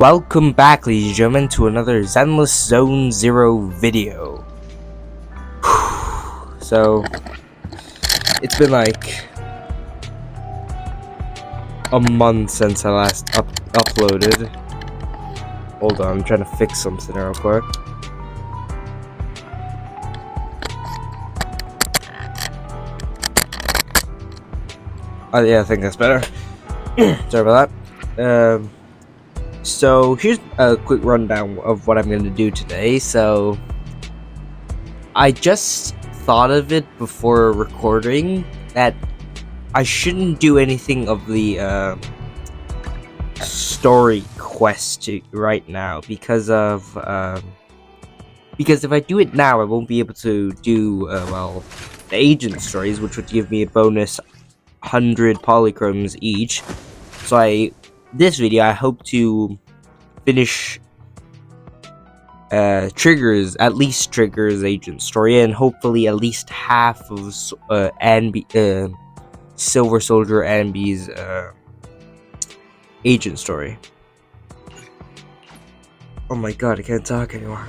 Welcome back, ladies and gentlemen, to another Zenless Zone Zero video. So, it's been like a month since I last uploaded. Hold on, I'm trying to fix something real quick. Oh yeah, I think that's better. Sorry about that. So here's a quick rundown of what I'm going to do today. So I just thought of it before recording that I shouldn't do anything of the story quest right now because if I do it now, I won't be able to do the agent stories, which would give me a bonus 100 polychromes each. So this video I hope to finish at least Trigger's agent story, and hopefully at least half of Silver Soldier Anby's agent story. Oh my god, I can't talk anymore.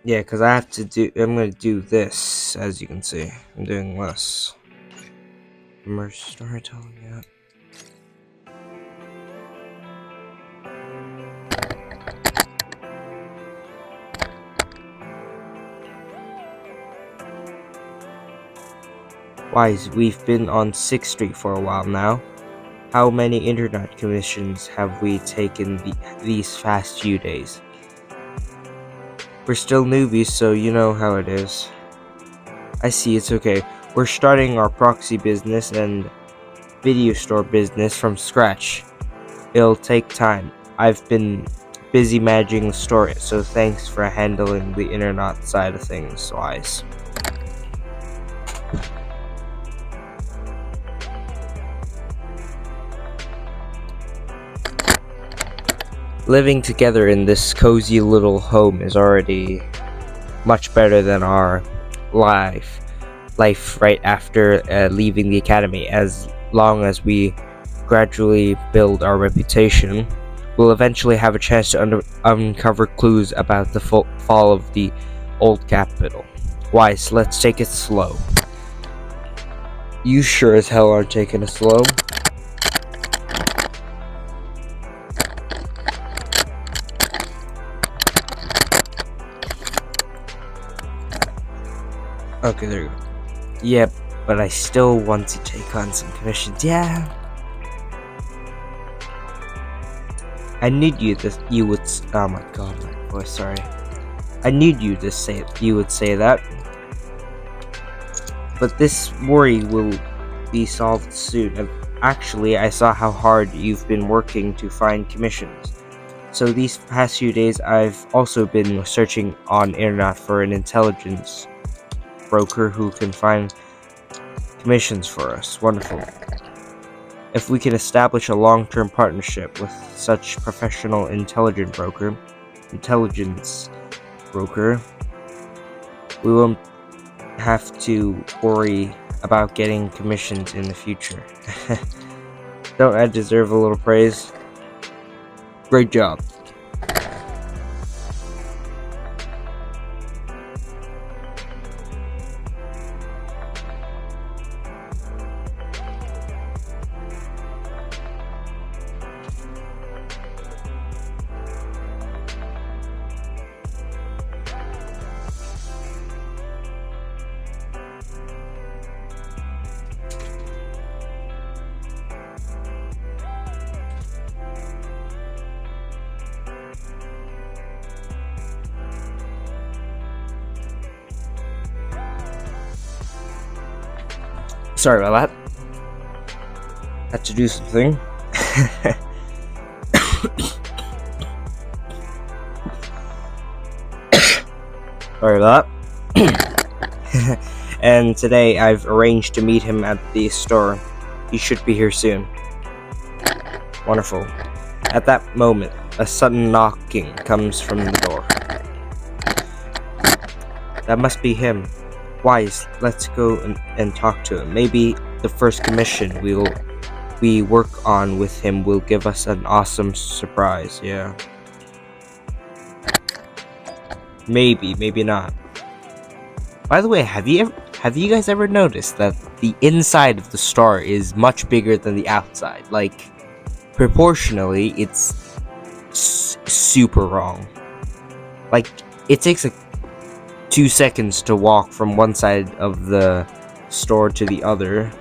Yeah, because I'm gonna do this, as you can see. I'm doing this. Immersive storytelling, yeah. Wise, we've been on 6th Street for a while now. How many internet commissions have we taken these past few days? We're still newbies, so you know how it is. I see, it's okay. We're starting our proxy business and video store business from scratch. It'll take time. I've been busy managing the store, so thanks for handling the internet side of things, Wise. Living together in this cozy little home is already much better than our life right after leaving the academy. As long as we gradually build our reputation, we'll eventually have a chance to uncover clues about the fall of the old capital. Wise, let's take it slow. You sure as hell aren't taking it slow. Okay, there you go. Yep, but I still want to take on some commissions. Yeah. I knew you would. Oh my god, my voice. Sorry. I knew you would say that. But this worry will be solved soon. Actually, I saw how hard you've been working to find commissions. So these past few days, I've also been searching on internet for an intelligence broker who can find commissions for us. Wonderful. If we can establish a long-term partnership with such professional intelligence broker, we won't have to worry about getting commissions in the future. Don't I deserve a little praise? Great job. Sorry about that. Had to do something. Sorry about that. And today I've arranged to meet him at the store. He should be here soon. Wonderful. At that moment, a sudden knocking comes from the door. That must be him. Wise, let's go and talk to him. Maybe the first commission we'll we work on with him will give us an awesome surprise, yeah. Maybe not. By the way, have you guys ever noticed that the inside of the star is much bigger than the outside? Like, proportionally, it's super wrong. Like, it takes like 2 seconds to walk from one side of the store to the other.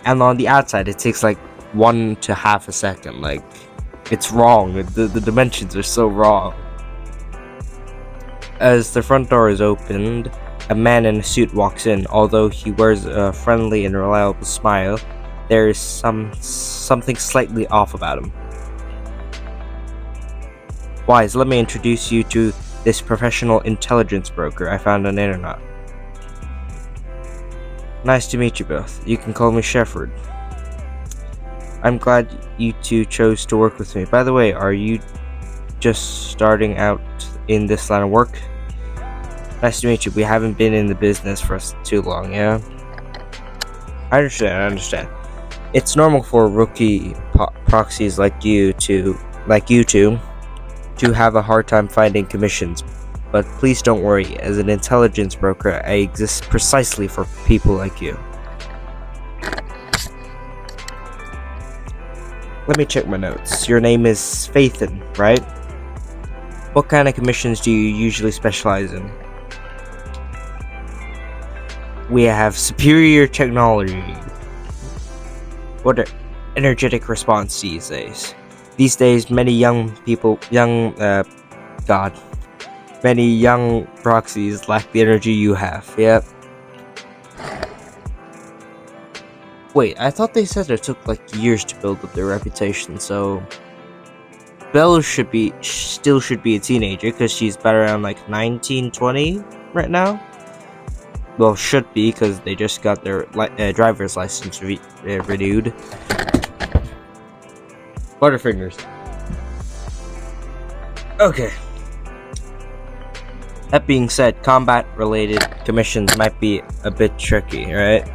And on the outside, it takes like 1 to half a second. Like, it's wrong. The dimensions are so wrong. As the front door is opened, a man in a suit walks in. Although he wears a friendly and reliable smile, there is something slightly off about him. Wise, let me introduce you to this professional intelligence broker I found on the internet. Nice to meet you both. You can call me Shepherd. I'm glad you two chose to work with me. By the way, are you just starting out in this line of work? Nice to meet you. We haven't been in the business for too long, yeah? I understand. It's normal for rookie proxies like you two to have a hard time finding commissions. But please don't worry, as an intelligence broker, I exist precisely for people like you. Let me check my notes. Your name is Faithin, right? What kind of commissions do you usually specialize in? We have superior technology. What are energetic response these days? These days, many young proxies lack the energy you have. Yep. Wait, I thought they said it took like years to build up their reputation, so Belle should be a teenager because she's about around like 19, 20 right now. Well, should be because they just got their driver's license renewed. Butterfingers. Okay. That being said, combat-related commissions might be a bit tricky, right?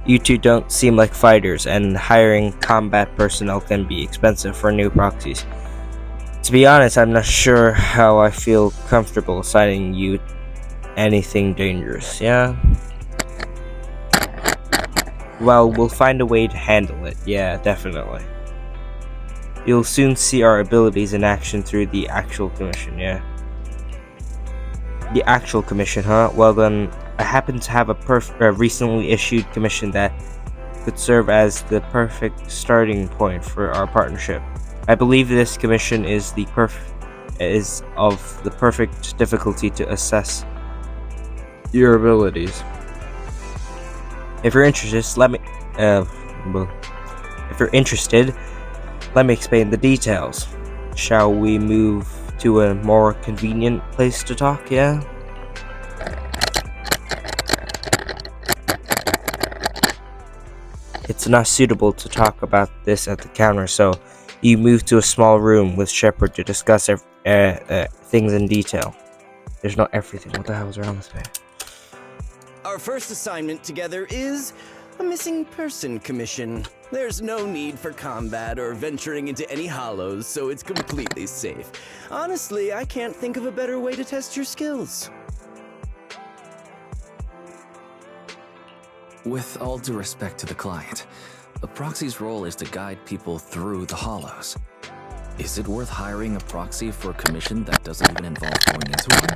You two don't seem like fighters, and hiring combat personnel can be expensive for new proxies. To be honest, I'm not sure how I feel comfortable assigning you anything dangerous, yeah? Well, we'll find a way to handle it, yeah, definitely. You'll soon see our abilities in action through the actual commission, yeah? The actual commission, huh? Well then, I happen to have a recently issued commission that could serve as the perfect starting point for our partnership. I believe this commission is of the perfect difficulty to assess your abilities. If you're interested, let me explain the details. Shall we move to a more convenient place to talk, yeah? It's not suitable to talk about this at the counter, so you move to a small room with Shepard to discuss things in detail. There's not everything. What the hell is wrong with me? Our first assignment together is a missing person commission. There's no need for combat or venturing into any hollows, so it's completely safe. Honestly, I can't think of a better way to test your skills. With all due respect to the client, a proxy's role is to guide people through the hollows. Is it worth hiring a proxy for a commission that doesn't even involve going into one?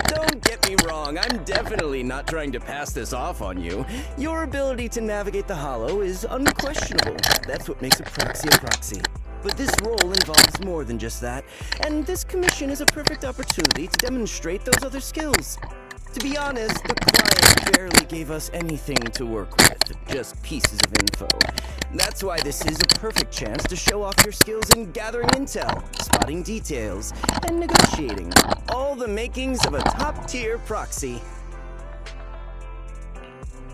Don't get me wrong, I'm definitely not trying to pass this off on you. Your ability to navigate the hollow is unquestionable. That's what makes a proxy. But this role involves more than just that, and this commission is a perfect opportunity to demonstrate those other skills. To be honest, the client barely gave us anything to work with, just pieces of info. That's why this is a perfect chance to show off your skills in gathering intel, spotting details, and negotiating. All the makings of a top-tier proxy.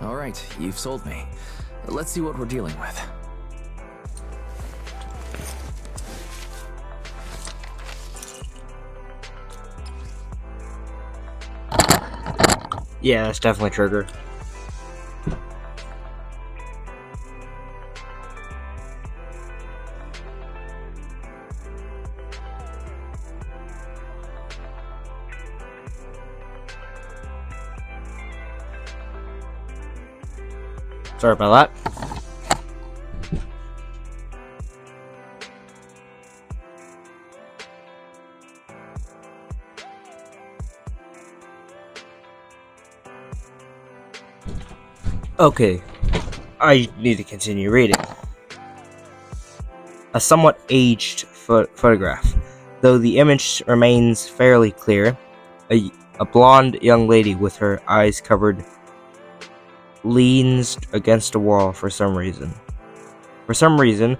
All right, you've sold me. Let's see what we're dealing with. Yeah, that's definitely Trigger. Sorry about that. Okay, I need to continue reading. A somewhat aged photograph. Though the image remains fairly clear, a blonde young lady with her eyes covered leans against a wall for some reason. For some reason,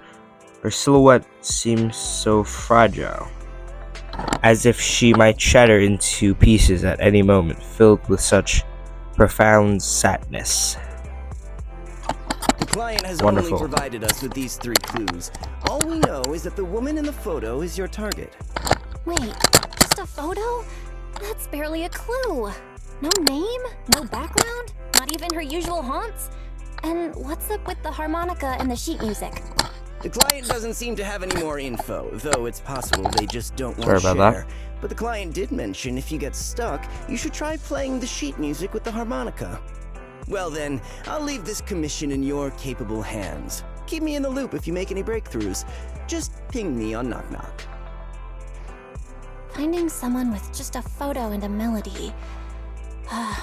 her silhouette seems so fragile, as if she might shatter into pieces at any moment, filled with such profound sadness. The client has Wonderful. only provided us with these 3 clues. All we know is that the woman in the photo is your target. Wait, just a photo? That's barely a clue. No name? No background? Not even her usual haunts? And what's up with the harmonica and the sheet music? The client doesn't seem to have any more info, though it's possible they just don't want Sorry to about share. But the client did mention if you get stuck, you should try playing the sheet music with the harmonica. Well then, I'll leave this commission in your capable hands. Keep me in the loop if you make any breakthroughs. Just ping me on Knock Knock. Finding someone with just a photo and a melody.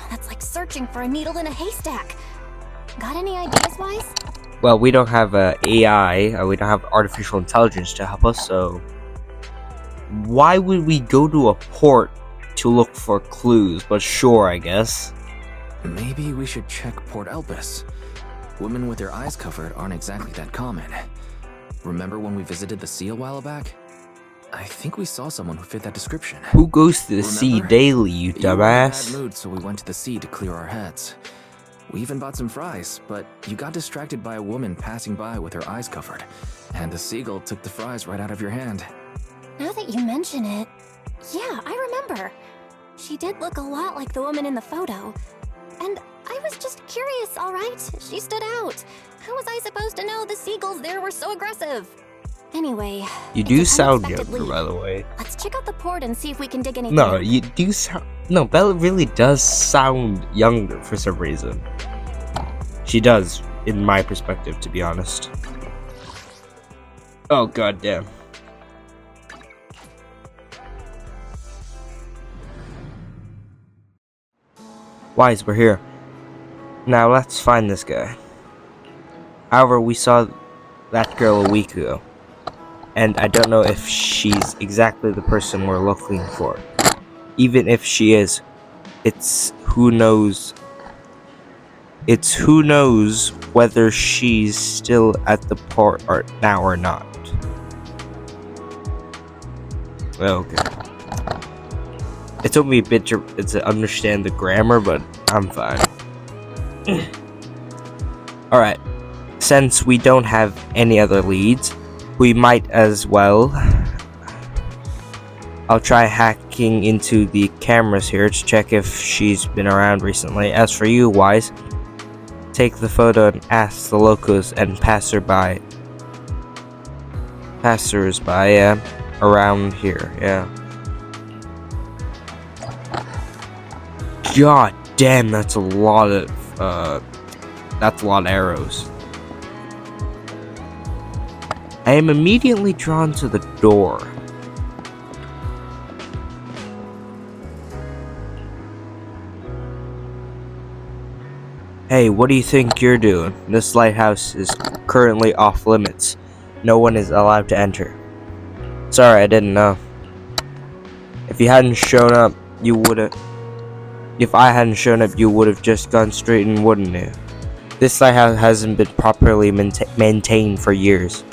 That's like searching for a needle in a haystack. Got any ideas, Wise? Well, we don't have AI, we don't have artificial intelligence to help us, so why would we go to a port to look for clues? But sure, I guess. Maybe we should check Port Elpis. Women with their eyes covered aren't exactly that common. Remember when we visited the sea a while back? I think we saw someone who fit that description. Who goes to the sea Remember? daily, you You were in a dumbass? bad mood, so we went to the sea to clear our heads. We even bought some fries, but you got distracted by a woman passing by with her eyes covered, and the seagull took the fries right out of your hand. Now that you mention it, yeah, I remember. She did look a lot like the woman in the photo. And I was just curious, alright? She stood out. How was I supposed to know the seagulls there were so aggressive? Anyway, You it's do an sound unexpected younger, lead. by the way. Let's check out the port and see if we can dig anything No, up. you do sound. No, Bella really does sound younger for some reason. She does, in my perspective, to be honest. Oh, goddamn. Wise, we're here. Now let's find this guy. However, we saw that girl a week ago, and I don't know if she's exactly the person we're looking for. Even if she is, it's who knows whether she's still at the port or now or not. Okay. It took me a bit to understand the grammar, but I'm fine. Alright. Since we don't have any other leads, we might as well. I'll try hacking into the cameras here to check if she's been around recently. As for you, Wise, take the photo and ask the locals and passersby around here. Yeah. God damn, that's a lot of arrows. I am immediately drawn to the door. Hey, what do you think you're doing? This lighthouse is currently off limits. No one is allowed to enter. Sorry, I didn't know. If you hadn't shown up, you would've... If I hadn't shown up, you would've just gone straight in, wouldn't you? This lighthouse hasn't been properly maintained for years.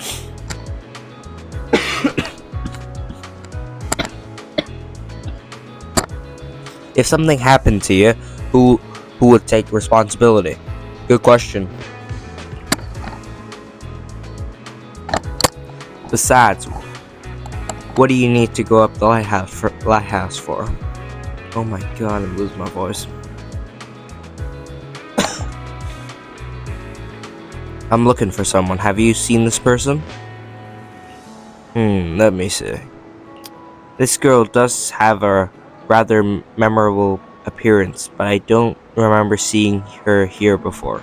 If something happened to you, who would take responsibility? Good question. Besides, what do you need to go up the lighthouse for? Oh my god, I'm losing my voice. I'm looking for someone. Have you seen this person? Let me see. This girl does have a rather memorable appearance, but I don't remember seeing her here before.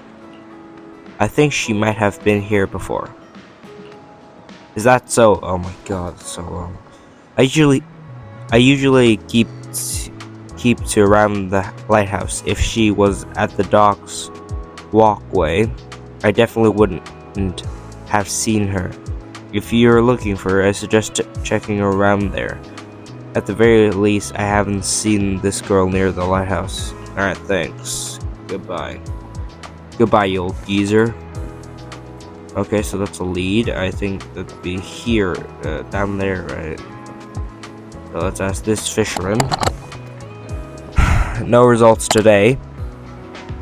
I think she might have been here before. Is that so? Oh my god, it's so long. I usually keep to around the lighthouse. If she was at the docks walkway, I definitely wouldn't have seen her. If you're looking for her, I suggest checking around there. At the very least, I haven't seen this girl near the lighthouse. Alright, thanks. Goodbye. Goodbye, you old geezer. Okay, so that's a lead. I think that'd be here, down there, right? So let's ask this fisherman. No results today.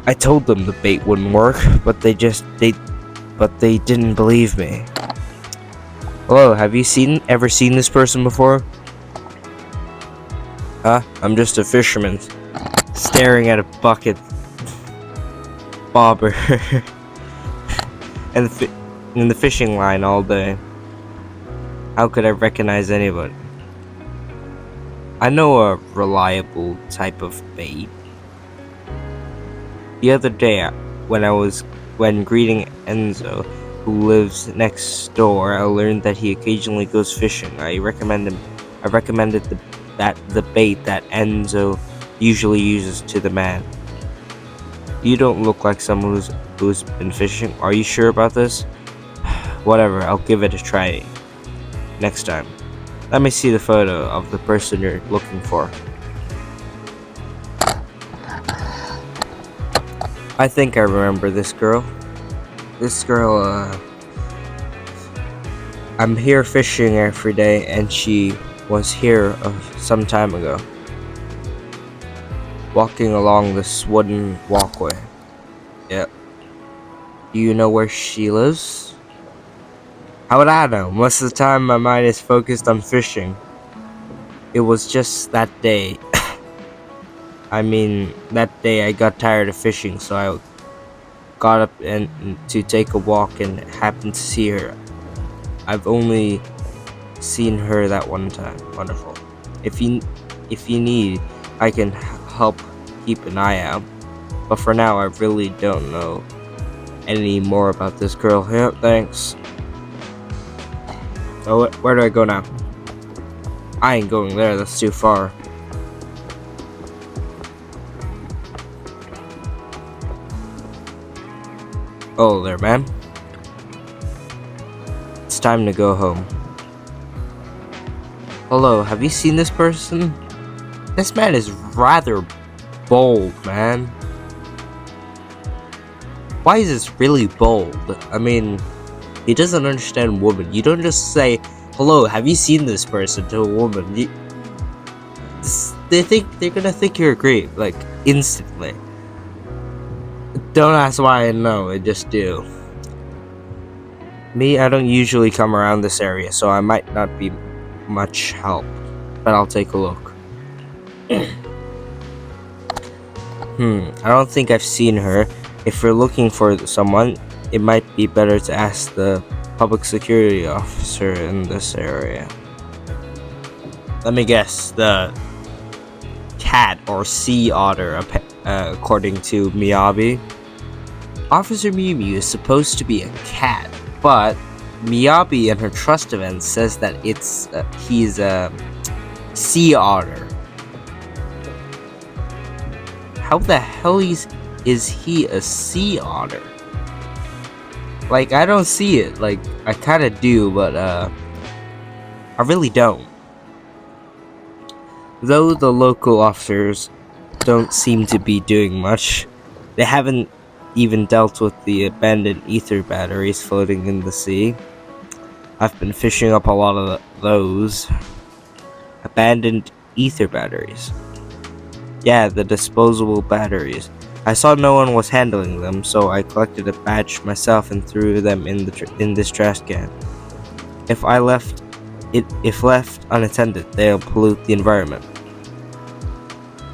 I told them the bait wouldn't work, but they didn't believe me. Hello, have you ever seen this person before? Huh? I'm just a fisherman, staring at a bucket bobber and in the fishing line all day. How could I recognize anybody? I know a reliable type of bait. The other day, when greeting Enzo, who lives next door, I learned that he occasionally goes fishing. I recommended the bait that Enzo usually uses to the man. You don't look like someone who's been fishing. Are you sure about this? Whatever, I'll give it a try next time. Let me see the photo of the person you're looking for. I think I remember this girl. I'm here fishing every day, and she was here some time ago. Walking along this wooden walkway. Yep. Do you know where she lives? How would I know? Most of the time my mind is focused on fishing. It was just that day. That day I got tired of fishing, so I got up and to take a walk and happened to see her. I've only seen her that one time. Wonderful. If you need, I can help keep an eye out. But for now, I really don't know any more about this girl. Yeah, thanks. So where do I go now? I ain't going there, that's too far. Oh there, man. It's time to go home. Hello, have you seen this person? This man is rather bold, man. Why is this really bold? I mean, he doesn't understand women. You don't just say, hello, have you seen this person to a woman? They're gonna think you're a creep, like, instantly. Don't ask why I know, I just do. Me, I don't usually come around this area, so I might not be much help. But I'll take a look. I don't think I've seen her. If you're looking for someone, it might be better to ask the public security officer in this area. Let me guess, the cat or sea otter, according to Miyabi. Officer Mew Mew is supposed to be a cat, but Miyabi in her trust event says that he's a sea otter. How the hell is he a sea otter? Like, I don't see it. Like, I kind of do, but I really don't. Though the local officers don't seem to be doing much, they haven't even dealt with the abandoned ether batteries floating in the sea. I've been fishing up a lot of those abandoned ether batteries. Yeah, the disposable batteries. I saw no one was handling them, so I collected a batch myself and threw them in this trash can. If left unattended, they'll pollute the environment.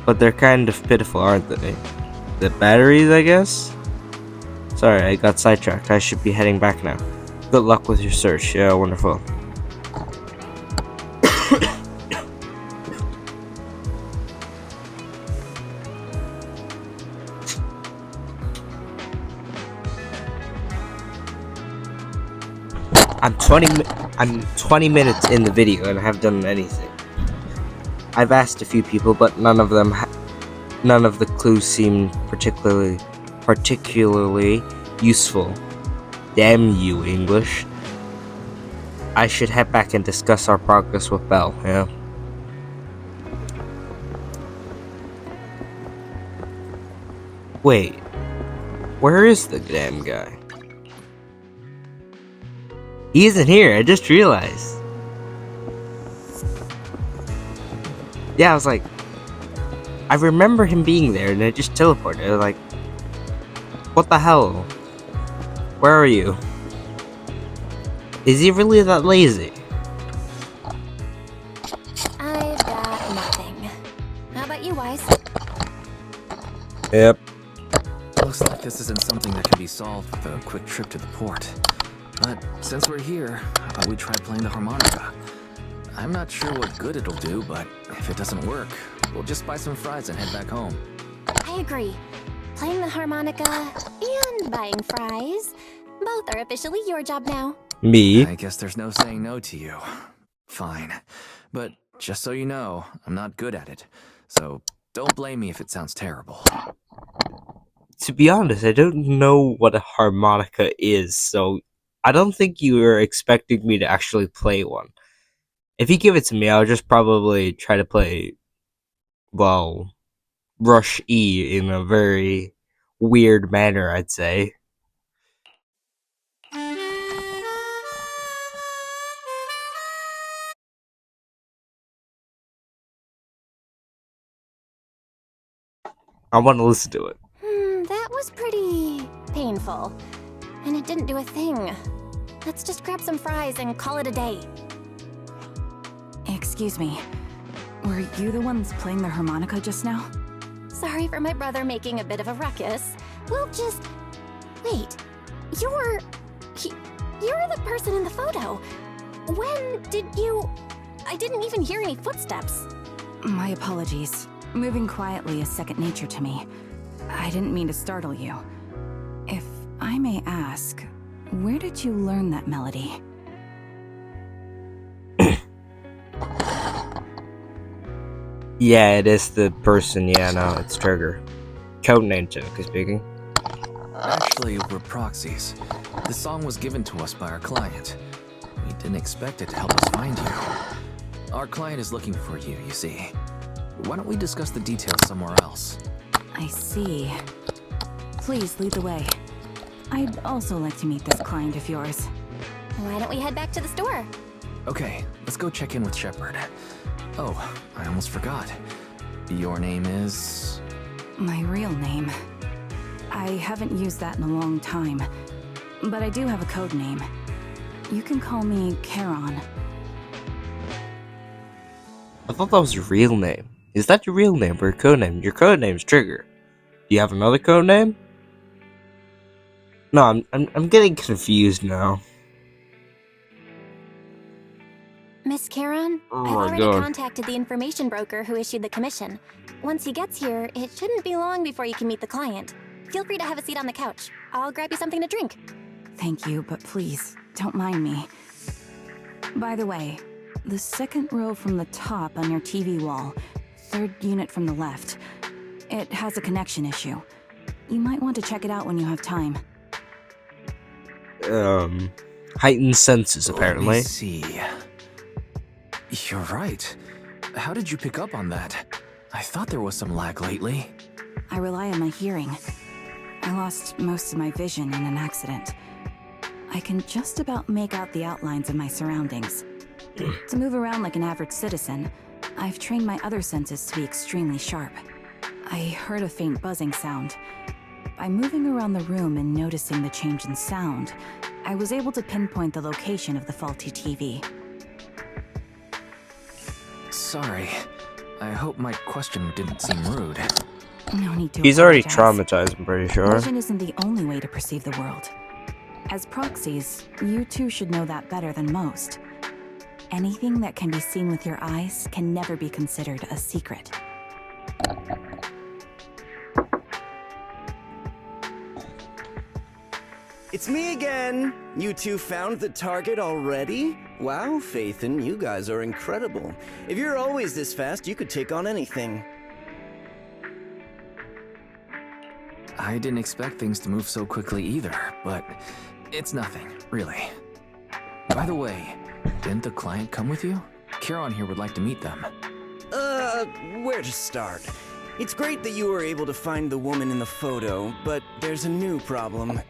But they're kind of pitiful, aren't they? The batteries, I guess? Sorry, I got sidetracked. I should be heading back now. Good luck with your search. Yeah, wonderful. I'm 20 minutes in the video and I haven't done anything. I've asked a few people, but none of the clues seem particularly useful. Damn you, English. I should head back and discuss our progress with Belle, yeah? Wait, where is the damn guy? He isn't here, I just realized. Yeah, I was like, I remember him being there and I just teleported. I was like, what the hell? Where are you? Is he really that lazy? I've got nothing. How about you, Wise? Yep. Looks like this isn't something that can be solved with a quick trip to the port. But since we're here, how about we try playing the harmonica? I'm not sure what good it'll do, but if it doesn't work, we'll just buy some fries and head back home. I agree. Playing the harmonica and buying fries, both are officially your job now. Me? I guess there's no saying no to you. Fine. But just so you know, I'm not good at it. So don't blame me if it sounds terrible. To be honest, I don't know what a harmonica is, so I don't think you were expecting me to actually play one. If you give it to me, I'll just probably try to play, well, Rush E in a very weird manner, I'd say. I want to listen to it. That was pretty painful. And it didn't do a thing. Let's just grab some fries and call it a day. Excuse me. Were you the ones playing the harmonica just now? Sorry for my brother making a bit of a ruckus. We'll just... Wait. You're the person in the photo. When did you... I didn't even hear any footsteps. My apologies. Moving quietly is second nature to me. I didn't mean to startle you. If I may ask, where did you learn that melody? Yeah, it is the person. Yeah, no, it's Trigger. Codename, technically speaking. Actually, we're proxies. The song was given to us by our client. We didn't expect it to help us find you. Our client is looking for you, you see. Why don't we discuss the details somewhere else? I see. Please lead the way. I'd also like to meet this client of yours. Why don't we head back to the store? Okay, let's go check in with Shepard. Oh, I almost forgot. Your name is... My real name. I haven't used that in a long time, but I do have a code name. You can call me Charon. I thought that was your real name. Is that your real name or your codename? Your codename's Trigger. Do you have another codename? No, I'm getting confused now. Miss Charon, Oh I've my already God. contacted the information broker who issued the commission. Once he gets here, it shouldn't be long before you can meet the client. Feel free to have a seat on the couch. I'll grab you something to drink. Thank you, but please, don't mind me. By the way, the second row from the top on your TV wall, third unit from the left, it has a connection issue. You might want to check it out when you have time. Heightened senses, Let apparently. me see. You're right. How did you pick up on that? I thought there was some lag lately. I rely on my hearing. I lost most of my vision in an accident. I can just about make out the outlines of my surroundings. To move around like an average citizen, I've trained my other senses to be extremely sharp. I heard a faint buzzing sound. By moving around the room and noticing the change in sound, I was able to pinpoint the location of the faulty TV. Sorry. I hope my question didn't seem rude. No need to He's already apologize. traumatized, I'm pretty sure. Vision isn't the only way to perceive the world. As proxies, you two should know that better than most. Anything that can be seen with your eyes can never be considered a secret. It's me again! You two found the target already? Wow, Phaethon, you guys are incredible. If you're always this fast, you could take on anything. I didn't expect things to move so quickly either, but it's nothing, really. By the way, didn't the client come with you? Charon here would like to meet them. Where to start? It's great that you were able to find the woman in the photo, but there's a new problem.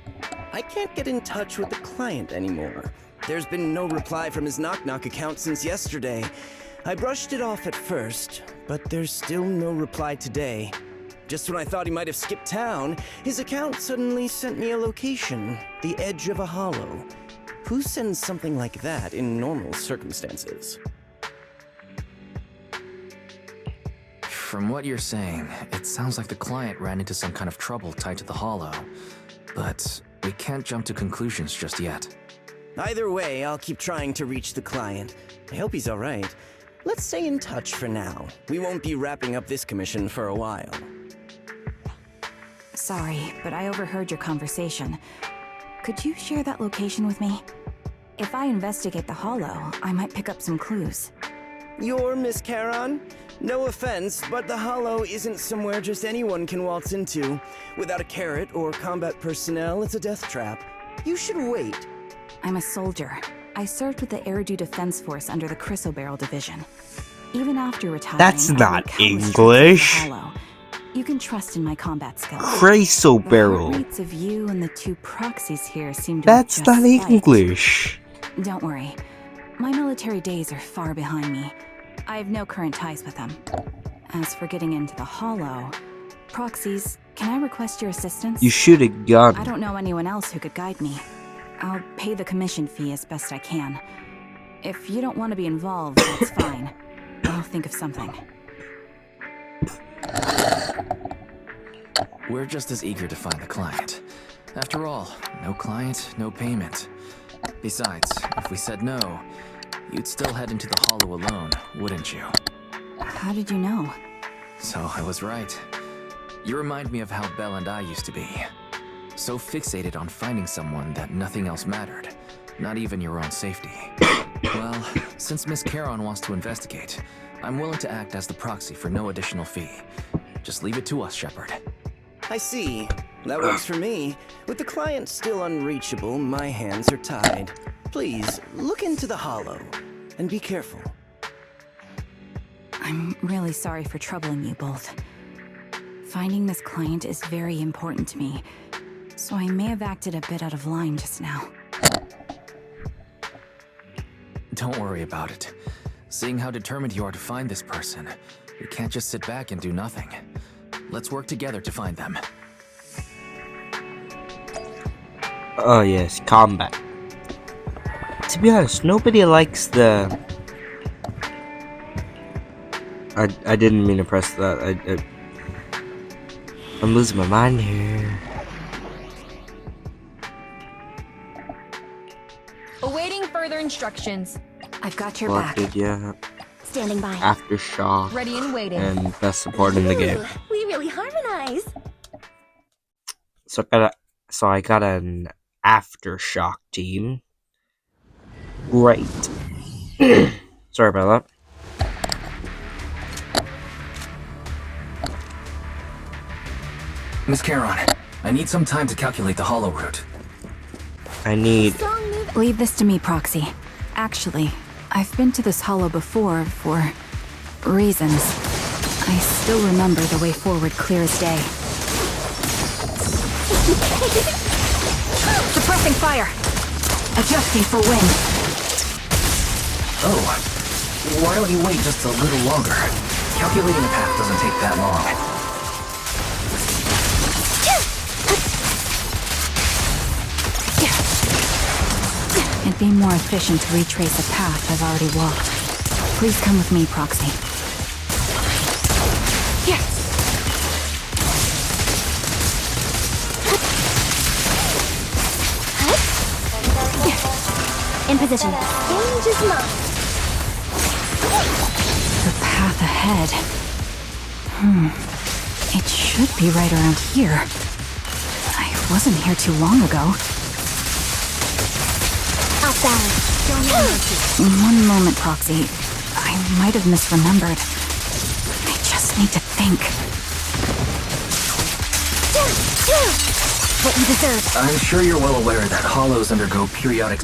I can't get in touch with the client anymore. There's been no reply from his Knock Knock account since yesterday. I brushed it off at first, but there's still no reply today. Just when I thought he might have skipped town, his account suddenly sent me a location, the edge of a hollow. Who sends something like that in normal circumstances? From what you're saying, it sounds like the client ran into some kind of trouble tied to the hollow. But we can't jump to conclusions just yet. Either way, I'll keep trying to reach the client. I hope he's alright. Let's stay in touch for now. We won't be wrapping up this commission for a while. Sorry, but I overheard your conversation. Could you share that location with me? If I investigate the hollow, I might pick up some clues. You're Miss Charon? No offense, but the hollow isn't somewhere just anyone can waltz into. Without a carrot or combat personnel, it's a death trap. You should wait. I'm a soldier. I served with the Eridu Defense Force under the Chrysoberyl Division. Even after retiring, That's I not made countless trips to English. the hollow. You can trust in my combat skills. The Chrysoberyl. heartbeats of you and the two proxies here seem to That's have not just spiked. English. Don't worry. My military days are far behind me. I have no current ties with them. As for getting into the hollow, proxies, can I request your assistance? You should have I gone. don't know anyone else who could guide me. I'll pay the commission fee as best I can. If you don't want to be involved, that's fine. I'll think of something. We're just as eager to find the client. After all, no client, no payment. Besides, if we said no, you'd still head into the hollow alone, wouldn't you? How did you know? So I was right. You remind me of how Belle and I used to be. So fixated on finding someone that nothing else mattered, not even your own safety. Well, since Miss Charon wants to investigate, I'm willing to act as the proxy for no additional fee. Just leave it to us, Shepard. I see. That works for me. With the client still unreachable, my hands are tied. Please, look into the hollow. And be careful. I'm really sorry for troubling you both. Finding this client is very important to me, so I may have acted a bit out of line just now. Don't worry about it. Seeing how determined you are to find this person, we can't just sit back and do nothing. Let's work together to find them. Oh yes, combat. To be honest, nobody likes the... I didn't mean to press that. I'm losing my mind here. Awaiting further instructions. I've got your back. Selected, yeah. Standing by. Aftershock. Ready and waiting. And best support in the game. We really harmonize. So I got an Aftershock team. Great. Sorry about that. Miss Charon, I need some time to calculate the hollow route. I need... Leave this to me, Proxy. Actually, I've been to this hollow before for reasons. I still remember the way forward clear as day. Suppressing fire! Adjusting for wind. Oh, why don't you wait just a little longer? Calculating a path doesn't take that long. It'd be more efficient to retrace a path I've already walked. Please come with me, Proxy. In position. Change is mine. The path ahead. It should be right around here. I wasn't here too long ago. Out there. Don't let me. One moment, Proxy. I might have misremembered. I just need to think. What you deserve. I'm sure you're well aware that hollows undergo periodic...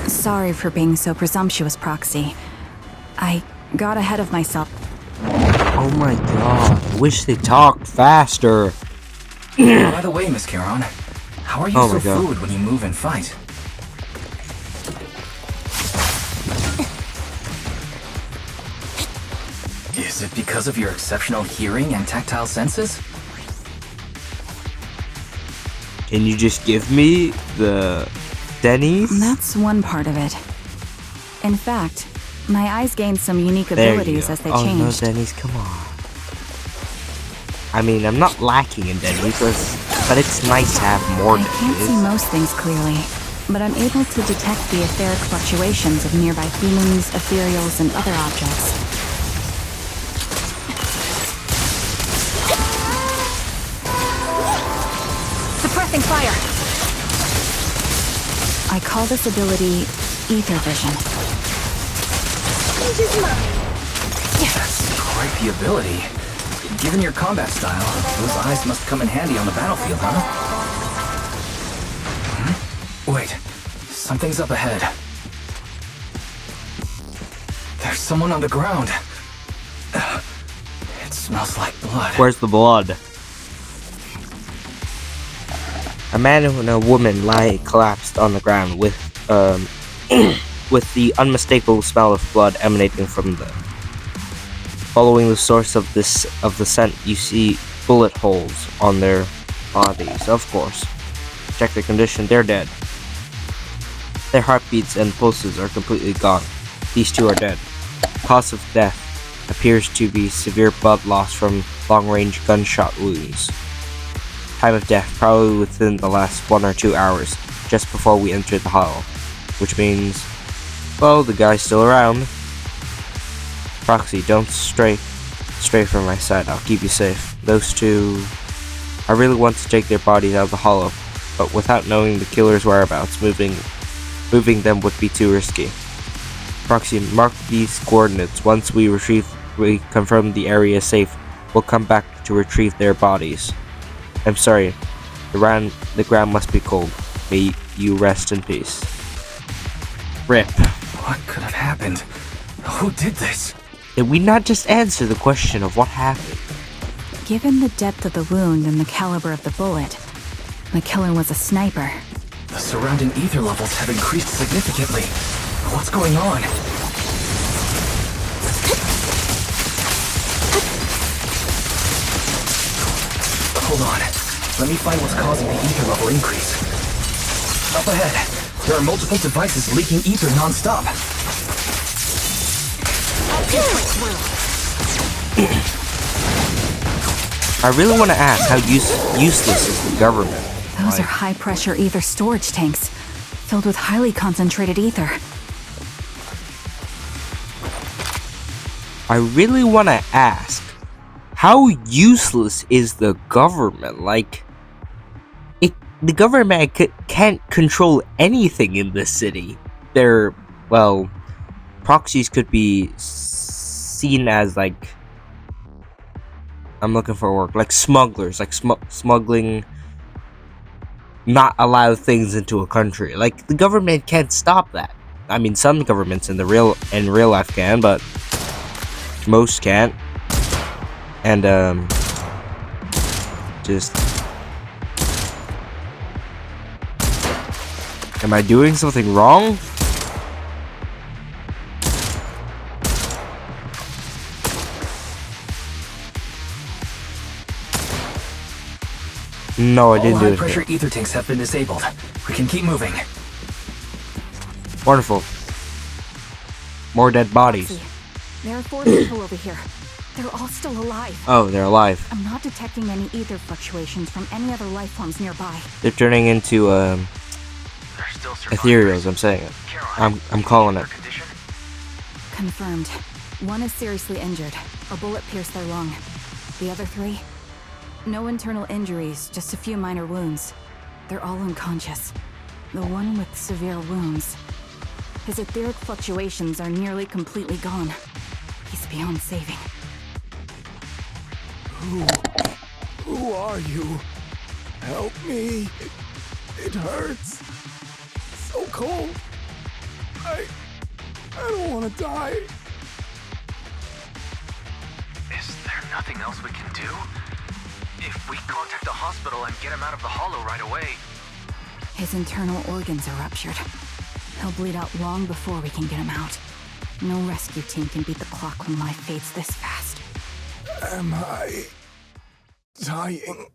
Sorry for being so presumptuous, Proxy. I got ahead of myself. Oh my god. Wish they talked faster. By the way, Miss Charon, how are you Oh so my God. fluid when you move and fight? Is it because of your exceptional hearing and tactile senses? Can you just give me the Denny's? That's one part of it. In fact, my eyes gained some unique There you abilities go. as they Oh no, changed. Denny's, come on. I mean, I'm not lacking in Denny's, but it's nice to have more I can't see Denny's. most things clearly, but I'm able to detect the etheric fluctuations of nearby humans, ethereals, and other objects. Suppressing fire. I call this ability ether vision. That's quite the ability. Given your combat style, those eyes must come in handy on the battlefield, huh? Wait, something's up ahead. There's someone on the ground. It smells like blood. Where's the blood? A man and a woman lie collapsed on the ground with with the unmistakable smell of blood emanating from them. Following the source of the scent, you see bullet holes on their bodies. Of course, check their condition. They're dead. Their heartbeats and pulses are completely gone. These two are dead. Cause of death appears to be severe blood loss from long-range gunshot wounds. Time of death probably within the last 1 or 2 hours, just before we entered the hollow. Which means, well, the guy's still around. Proxy, don't stray from my side. I'll keep you safe. Those two... I really want to take their bodies out of the hollow, but without knowing the killer's whereabouts, moving them would be too risky. Proxy, mark these coordinates. Once we confirm the area is safe, we'll come back to retrieve their bodies. I'm sorry. The ground must be cold. May you rest in peace. RIP. What could have happened? Who did this? Did we not just answer the question of what happened? Given the depth of the wound and the caliber of the bullet, the killer was a sniper. The surrounding ether levels have increased significantly. What's going on? Hold on. Let me find what's causing the ether level increase. Up ahead, there are multiple devices leaking ether non-stop. I really want to ask how useless is the government? Those are high-pressure ether storage tanks, filled with highly concentrated ether. I really want to ask, how useless is the government? Like, the government can't control anything in this city. Well, proxies could be seen as, like, I'm looking for a word, like smugglers, like smuggling not allowed things into a country. Like, the government can't stop that. I mean, some governments in real life can, but most can't. And just, am I doing something wrong? No, I didn't do All it. high-pressure ether tanks have been disabled. We can keep moving. Wonderful. More dead bodies. There are 4 people over here. They're all still alive. Oh, they're alive. I'm not detecting any ether fluctuations from any other life forms nearby. They're turning into ethereals. I'm saying it. I'm calling it. Confirmed. 1 is seriously injured. A bullet pierced their lung. The other 3? No internal injuries, just a few minor wounds. They're all unconscious. The one with severe wounds. His etheric fluctuations are nearly completely gone. He's beyond saving. Who are you? Help me. It hurts. So cold. I don't want to die. Is there nothing else we can do? If we contact the hospital and get him out of the hollow right away... His internal organs are ruptured. He'll bleed out long before we can get him out. No rescue team can beat the clock when life fades this fast. Am I dying?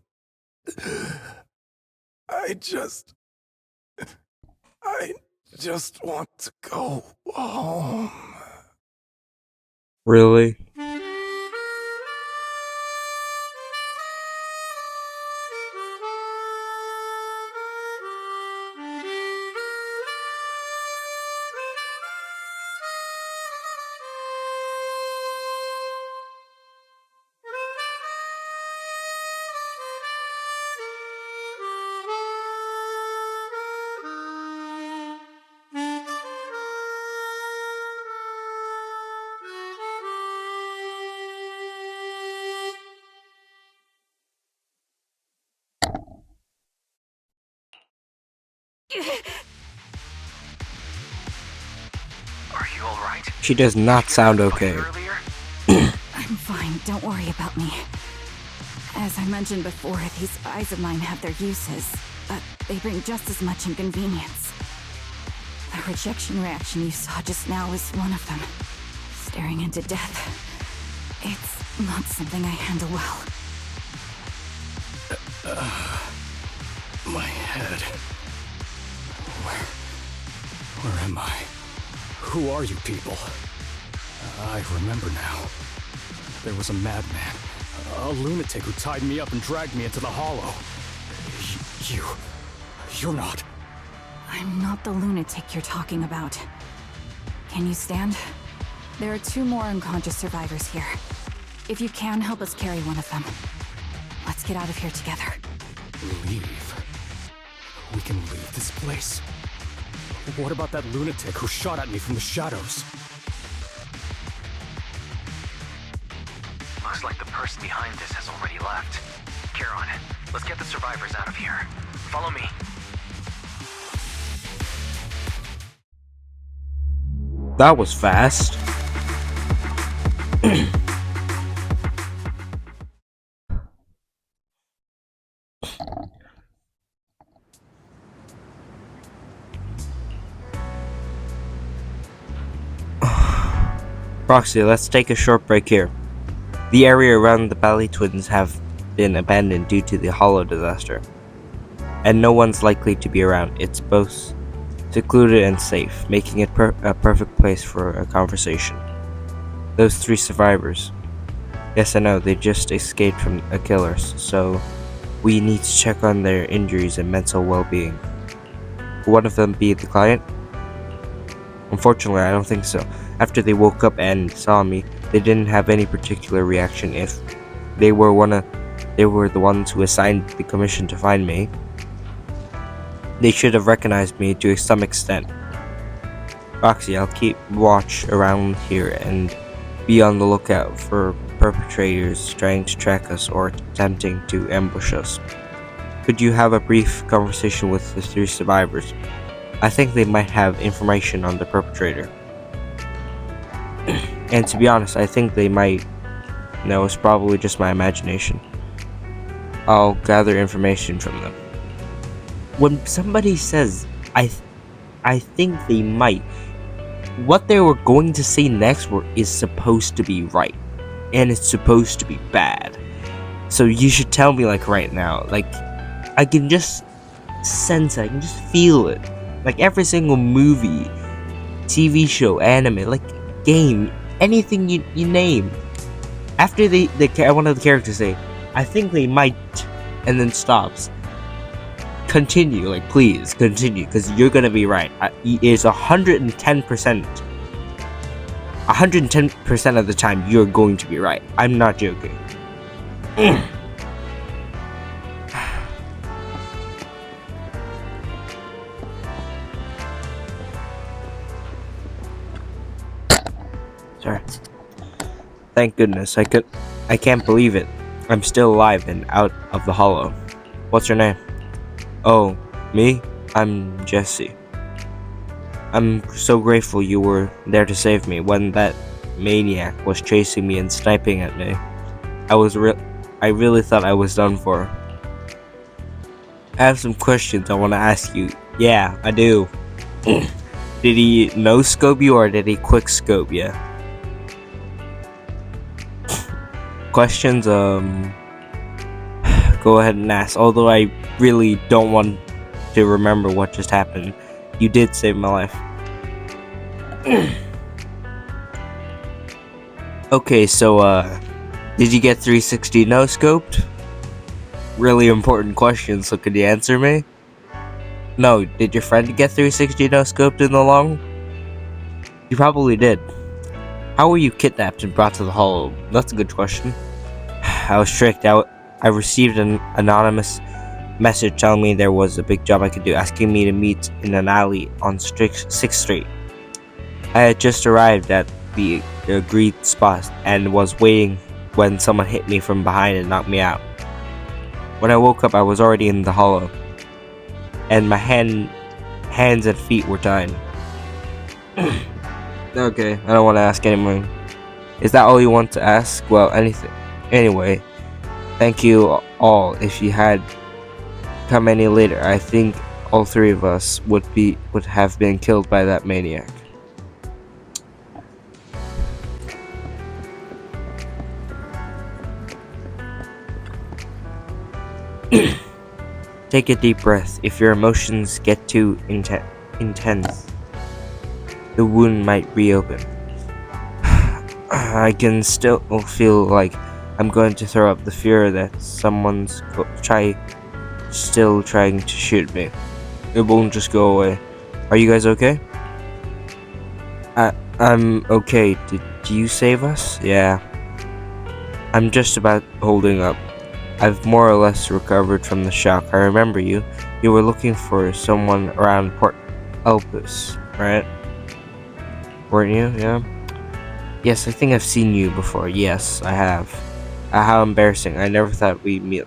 I just want to go home. Really? Are you alright? She does not sound okay. Earlier? I'm fine, don't worry about me. As I mentioned before, these eyes of mine have their uses, but they bring just as much inconvenience. The rejection reaction you saw just now is one of them. Staring into death. It's not something I handle well. My head. Where am I? Who are you people? I remember now. There was a madman, a lunatic who tied me up and dragged me into the hollow. You're not... I'm not the lunatic you're talking about. Can you stand? There are 2 more unconscious survivors here. If you can, help us carry one of them. Let's get out of here together. Leave? We can leave this place. What about that lunatic who shot at me from the shadows? Looks like the person behind this has already left. Charon, let's get the survivors out of here. Follow me. That was fast. Proxy, let's take a short break here. The area around the Bally Twins have been abandoned due to the Hollow disaster, and no one's likely to be around. It's both secluded and safe, making it a perfect place for a conversation. Those 3 survivors. Yes, I know, they just escaped from a killer, so we need to check on their injuries and mental well-being. Will one of them be the client? Unfortunately, I don't think so. After they woke up and saw me, they didn't have any particular reaction. If they were the ones who assigned the commission to find me, they should have recognized me to some extent. Roxy, I'll keep watch around here and be on the lookout for perpetrators trying to track us or attempting to ambush us. Could you have a brief conversation with the 3 survivors? I think they might have information on the perpetrator. And to be honest, I think they might. No, it's probably just my imagination. I'll gather information from them. When somebody says, I think they might, what they were going to say next is supposed to be right. And it's supposed to be bad. So you should tell me, like, right now. Like, I can just sense it, I can just feel it. Like, every single movie, TV show, anime, like, game, anything you name. After one of the characters say, I think they might, and then stops. Continue, like, please, continue, because you're gonna be right. It's 110%. 110% of the time, you're going to be right. I'm not joking. Sorry. Thank goodness. I can't believe it. I'm still alive and out of the hollow. What's your name? Oh, me? I'm Jesse. I'm so grateful you were there to save me when that maniac was chasing me and sniping at me. I really thought I was done for. I have some questions I want to ask you. Yeah, I do. Did he no scope you or did he quick scope you? Questions, go ahead and ask. Although I really don't want to remember what just happened. You did save my life. Okay, so, did you get 360 no scoped? Really important question, so could you answer me? No, did your friend get 360 no scoped in the long? You probably did. How were you kidnapped and brought to the hollow? That's a good question. I was tricked out. I received an anonymous message telling me there was a big job I could do, asking me to meet in an alley on 6th Street. I had just arrived at the agreed spot and was waiting when someone hit me from behind and knocked me out. When I woke up, I was already in the hollow, and my hands and feet were tied. Okay, I don't want to ask anymore. Is that all you want to ask? Well, anything. Anyway, thank you all. If you had come any later, I think all three of us would have been killed by that maniac. Take a deep breath. If your emotions get too intense, the wound might reopen. I can still feel like I'm going to throw up, the fear that someone's still trying to shoot me. It won't just go away. Are you guys okay? I'm okay. Did you save us? Yeah. I'm just about holding up. I've more or less recovered from the shock. I remember you. You were looking for someone around Port Elpis, right? Weren't you? Yeah. Yes, I think I've seen you before. Yes, I have. How embarrassing. I never thought we'd meet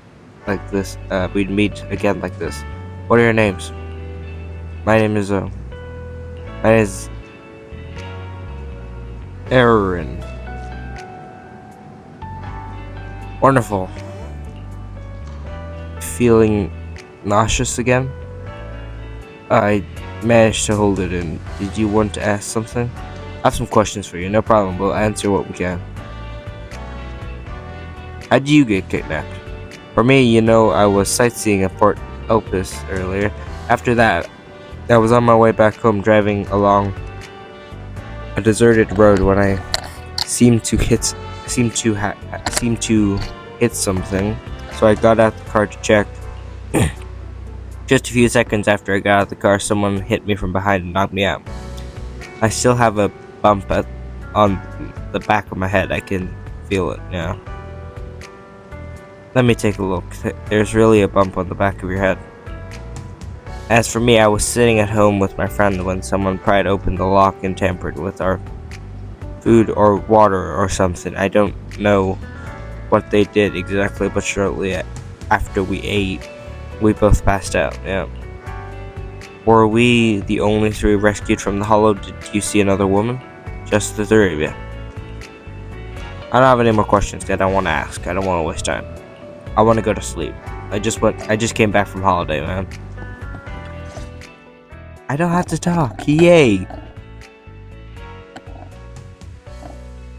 like this. We'd meet again like this. What are your names? My name is Aaron. Wonderful. Feeling nauseous again? I managed to hold it in. Did you want to ask something? I have some questions for you. No problem. We'll answer what we can. How did you get kidnapped? For me, I was sightseeing at Port Elpis earlier. After that, I was on my way back home driving along a deserted road when I seemed to hit something. So I got out the car to check. Just a few seconds after I got out the car, someone hit me from behind and knocked me out. I still have a bump on the back of my head. I can feel it now. Let me take a look. There's really a bump on the back of your head. As for me, I was sitting at home with my friend when someone pried open the lock and tampered with our food or water or something. I don't know what they did exactly, but shortly after we ate, we both passed out. Yeah. Were we the only three rescued from the hollow? Did you see another woman? Just the three of you. I don't have any more questions. I don't want to ask. I don't want to waste time. I want to go to sleep. I just came back from holiday, man. I don't have to talk. Yay!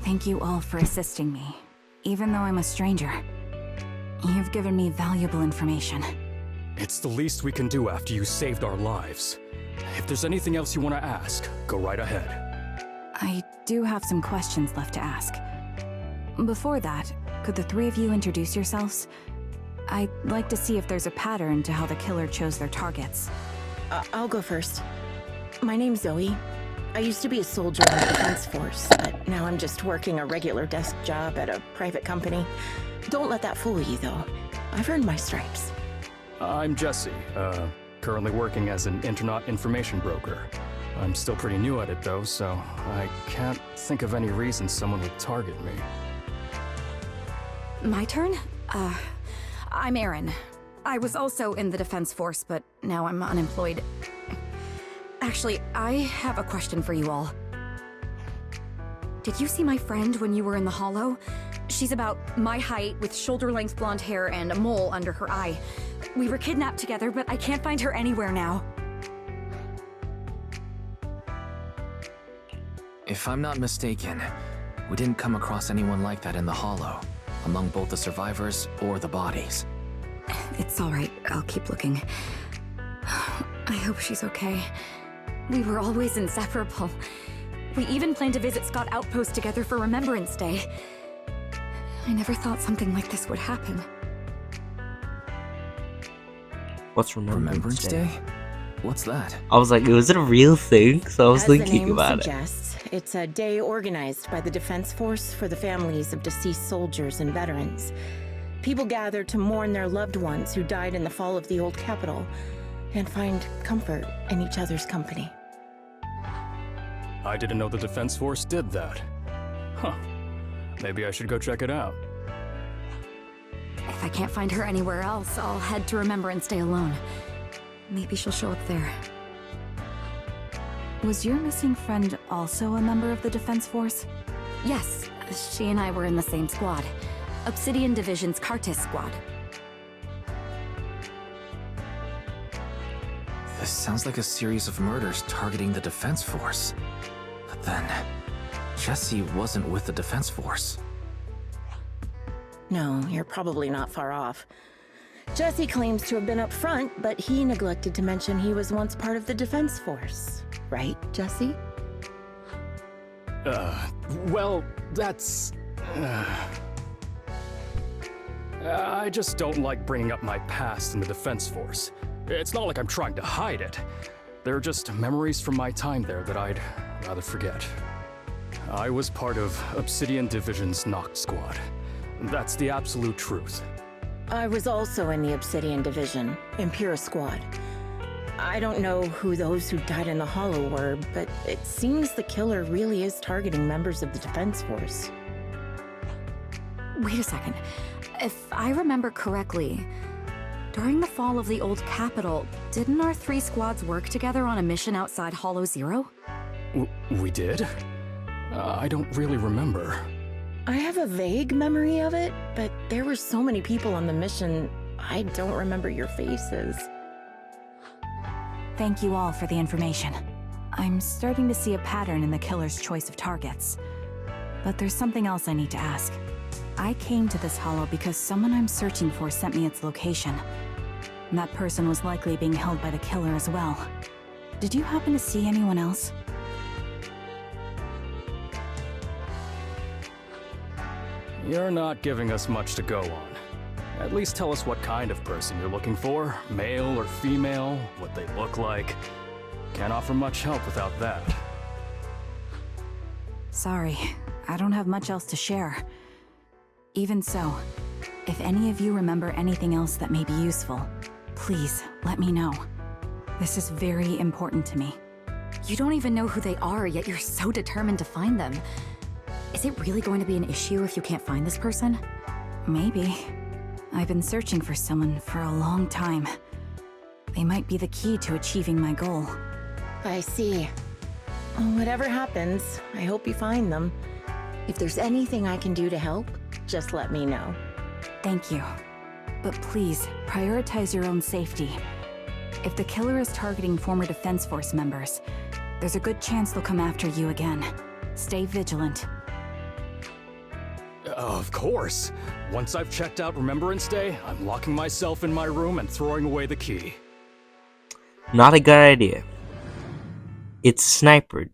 Thank you all for assisting me, even though I'm a stranger. You've given me valuable information. It's the least we can do after you saved our lives. If there's anything else you want to ask, go right ahead. I do have some questions left to ask. Before that, could the three of you introduce yourselves? I'd like to see if there's a pattern to how the killer chose their targets. I'll go first. My name's Zoe. I used to be a soldier in the defense force, but now I'm just working a regular desk job at a private company. Don't let that fool you, though. I've earned my stripes. I'm Jesse, currently working as an internet information broker. I'm still pretty new at it though, so I can't think of any reason someone would target me. My turn? I'm Erin. I was also in the Defense Force, but now I'm unemployed. Actually, I have a question for you all. Did you see my friend when you were in the Hollow? She's about my height, with shoulder-length blonde hair and a mole under her eye. We were kidnapped together, but I can't find her anywhere now. If I'm not mistaken, we didn't come across anyone like that in the Hollow, among both the survivors or the bodies. It's alright, I'll keep looking. I hope she's okay. We were always inseparable. We even planned to visit Scott Outpost together for Remembrance Day. I never thought something like this would happen. What's Remembrance Day? What's that? I was like, was it a real thing? So I was As the thinking name about it. suggests, it's a day organized by the Defense Force for the families of deceased soldiers and veterans. People gather to mourn their loved ones who died in the fall of the old capital and find comfort in each other's company. I didn't know the Defense Force did that. Huh. Maybe I should go check it out. If I can't find her anywhere else, I'll head to Remembrance Day alone. Maybe she'll show up there. Was your missing friend also a member of the Defense Force? Yes, she and I were in the same squad. Obsidian Division's Cartis squad. This sounds like a series of murders targeting the Defense Force. But then, Jesse wasn't with the Defense Force. No, you're probably not far off. Jesse claims to have been up front, but he neglected to mention he was once part of the Defense Force. Right, Jesse? Well, that's... I just don't like bringing up my past in the Defense Force. It's not like I'm trying to hide it. They're just memories from my time there that I'd rather forget. I was part of Obsidian Division's Noct Squad. That's the absolute truth. I was also in the Obsidian Division, Impera Squad. I don't know who those who died in the Hollow were, but it seems the killer really is targeting members of the Defense Force. Wait a second. If I remember correctly, during the fall of the old capital, didn't our 3 squads work together on a mission outside Hollow Zero? We did? I don't really remember. I have a vague memory of it, but there were so many people on the mission, I don't remember your faces. Thank you all for the information. I'm starting to see a pattern in the killer's choice of targets. But there's something else I need to ask. I came to this hollow because someone I'm searching for sent me its location. And that person was likely being held by the killer as well. Did you happen to see anyone else? You're not giving us much to go on. At least tell us what kind of person you're looking for. Male or female, what they look like. Can't offer much help without that. Sorry, I don't have much else to share. Even so, if any of you remember anything else that may be useful, please let me know. This is very important to me. You don't even know who they are, yet you're so determined to find them. Is it really going to be an issue if you can't find this person? Maybe. I've been searching for someone for a long time. They might be the key to achieving my goal. I see. Whatever happens, I hope you find them. If there's anything I can do to help, just let me know. Thank you. But please, prioritize your own safety. If the killer is targeting former Defense Force members, there's a good chance they'll come after you again. Stay vigilant. Of course. Once I've checked out Remembrance Day, I'm locking myself in my room and throwing away the key. Not a good idea. It's snipered.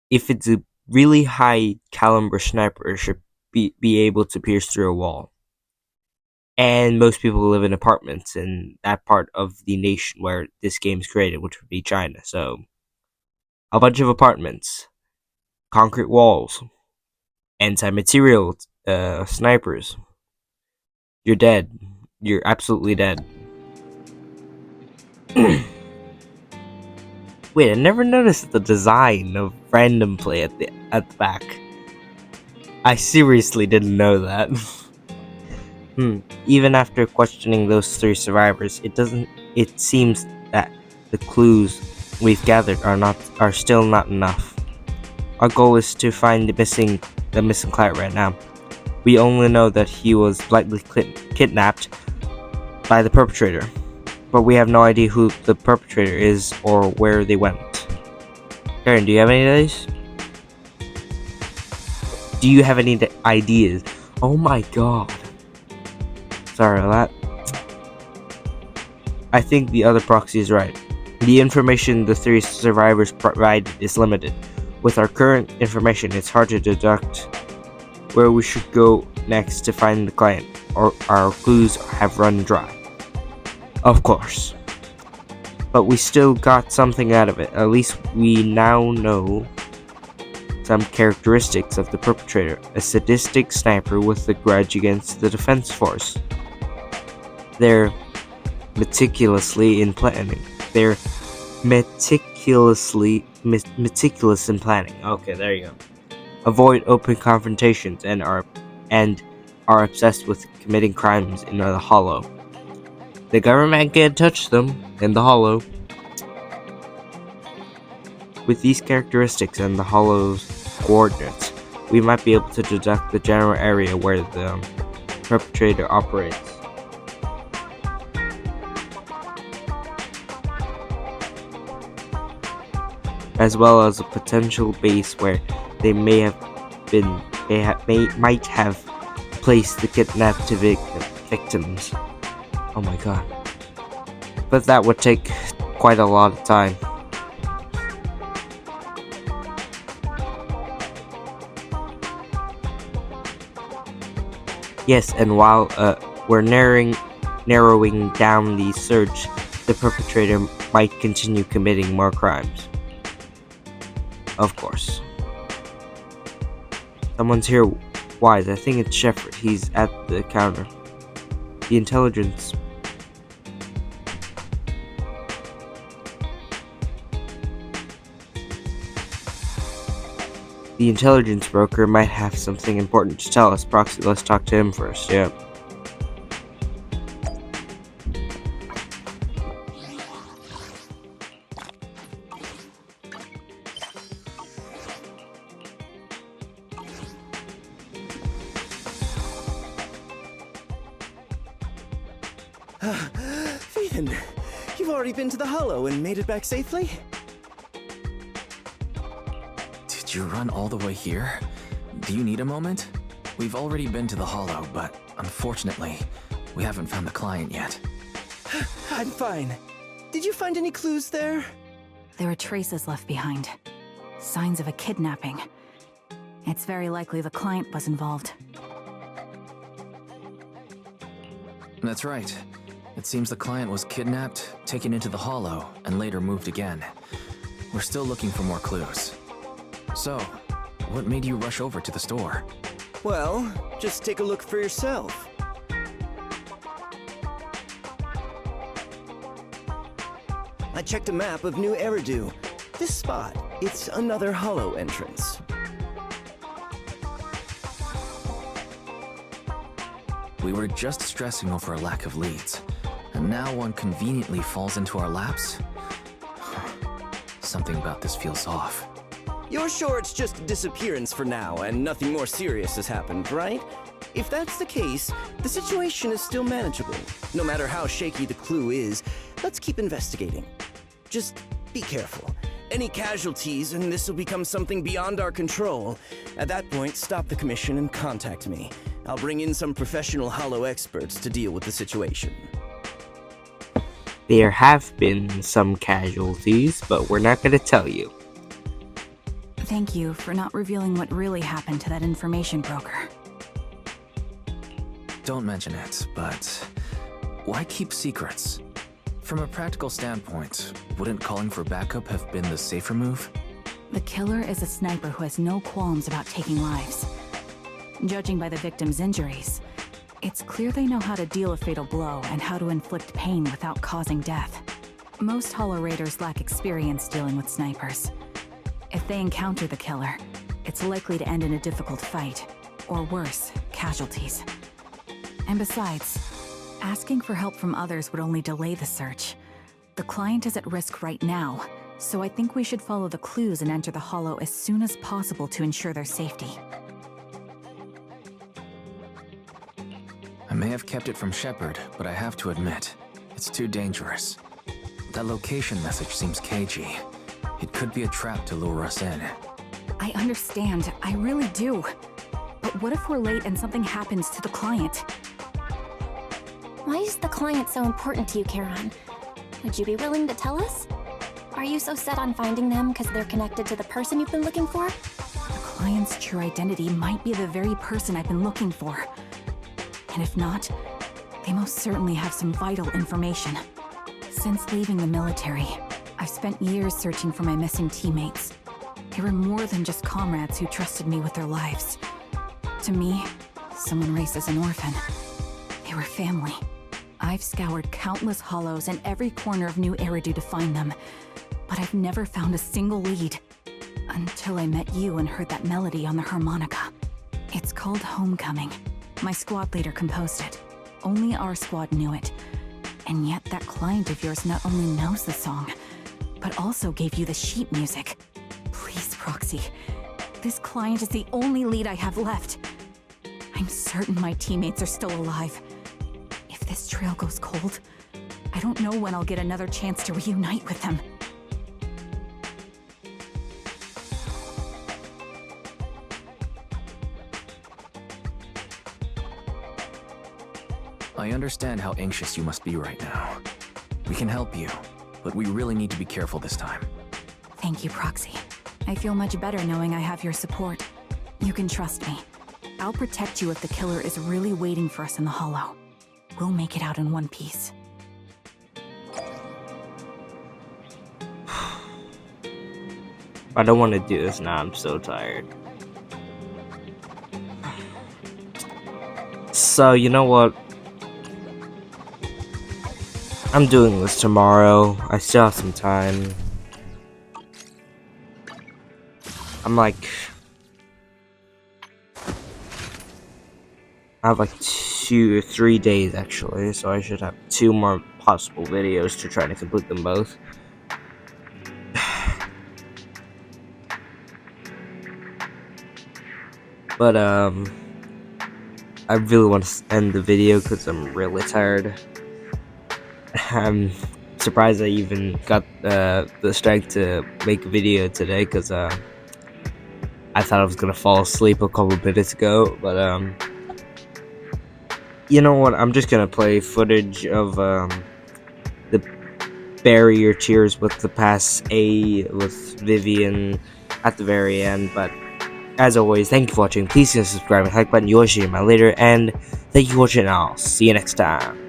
If it's a really high caliber sniper, it should be able to pierce through a wall. And most people live in apartments in that part of the nation where this game's created, which would be China. So, a bunch of apartments, concrete walls, anti-material snipers. You're dead. You're absolutely dead. Wait, I never noticed the design of random play at the back. I seriously didn't know that. Even after questioning those 3 survivors, it seems that the clues we've gathered are still not enough. Our goal is to find the missing client right now. We only know that he was likely kidnapped by the perpetrator, but we have no idea who the perpetrator is or where they went. Karen, do you have any ideas? Do you have any ideas? Oh my god. Sorry about that. I think the other proxy is right. The information the 3 survivors provided is limited. With our current information, it's hard to deduct where we should go next to find the client, or our clues have run dry. Of course. But we still got something out of it. At least we now know some characteristics of the perpetrator. A sadistic sniper with a grudge against the defense force. They're meticulous in planning. Okay, there you go. Avoid open confrontations and are obsessed with committing crimes in the Hollow. The government can't touch them in the Hollow. With these characteristics and the Hollow's coordinates, we might be able to deduct the general area where the perpetrator operates. As well as a potential base where they might have placed the kidnapped victims. Oh my god. But that would take quite a lot of time. Yes, and while we're narrowing down the search, the perpetrator might continue committing more crimes. Of course. Someone's here. Wise, I think it's Shepard. He's at the counter. The intelligence broker might have something important to tell us. Proxy, let's talk to him first. Yeah. Ethan, you've already been to the Hollow and made it back safely? Did you run all the way here? Do you need a moment? We've already been to the Hollow, but unfortunately, we haven't found the client yet. I'm fine. Did you find any clues there? There are traces left behind. Signs of a kidnapping. It's very likely the client was involved. That's right. It seems the client was kidnapped, taken into the Hollow, and later moved again. We're still looking for more clues. So, what made you rush over to the store? Well, just take a look for yourself. I checked a map of New Eridu. This spot, it's another Hollow entrance. We were just stressing over a lack of leads, and now one conveniently falls into our laps? Something about this feels off. You're sure it's just a disappearance for now and nothing more serious has happened, right? If that's the case, the situation is still manageable. No matter how shaky the clue is, let's keep investigating. Just be careful. Any casualties and this will become something beyond our control. At that point, stop the commission and contact me. I'll bring in some professional Hollow experts to deal with the situation. There have been some casualties, but we're not going to tell you. Thank you for not revealing what really happened to that information broker. Don't mention it, but why keep secrets? From a practical standpoint, wouldn't calling for backup have been the safer move? The killer is a sniper who has no qualms about taking lives. Judging by the victim's injuries, it's clear they know how to deal a fatal blow and how to inflict pain without causing death. Most Hollow Raiders lack experience dealing with snipers. If they encounter the killer, it's likely to end in a difficult fight, or worse, casualties. And besides, asking for help from others would only delay the search. The client is at risk right now, so I think we should follow the clues and enter the Hollow as soon as possible to ensure their safety. I may have kept it from Shepard, but I have to admit, it's too dangerous. That location message seems cagey. It could be a trap to lure us in. I understand, I really do. But what if we're late and something happens to the client? Why is the client so important to you, Charon? Would you be willing to tell us? Are you so set on finding them because they're connected to the person you've been looking for? The client's true identity might be the very person I've been looking for. And if not, they most certainly have some vital information. Since leaving the military, I've spent years searching for my missing teammates. They were more than just comrades who trusted me with their lives. To me, someone raised as an orphan. They were family. I've scoured countless hollows in every corner of New Eridu to find them, but I've never found a single lead. Until I met you and heard that melody on the harmonica. It's called Homecoming. My squad leader composed it. Only our squad knew it. And yet that client of yours not only knows the song, but also gave you the sheet music. Please, Proxy. This client is the only lead I have left. I'm certain my teammates are still alive. If this trail goes cold, I don't know when I'll get another chance to reunite with them. I understand how anxious you must be right now. We can help you, but we really need to be careful this time. Thank you, Proxy. I feel much better knowing I have your support. You can trust me. I'll protect you if the killer is really waiting for us in the Hollow. We'll make it out in one piece. I don't want to do this now, I'm so tired. So, you know what? I'm doing this tomorrow. I still have some time. I'm like... I have like 2 or 3 days actually, so I should have 2 more possible videos to try to complete them both. But I really want to end the video because I'm really tired. I'm surprised I even got the strength to make a video today because I thought I was gonna fall asleep a couple minutes ago, but you know what? I'm just gonna play footage of the Bury Your Tears with the Pass A with Vivian at the very end. But as always, thank you for watching. Please subscribe and like button. You'll see my later, and thank you for watching. I'll see you next time.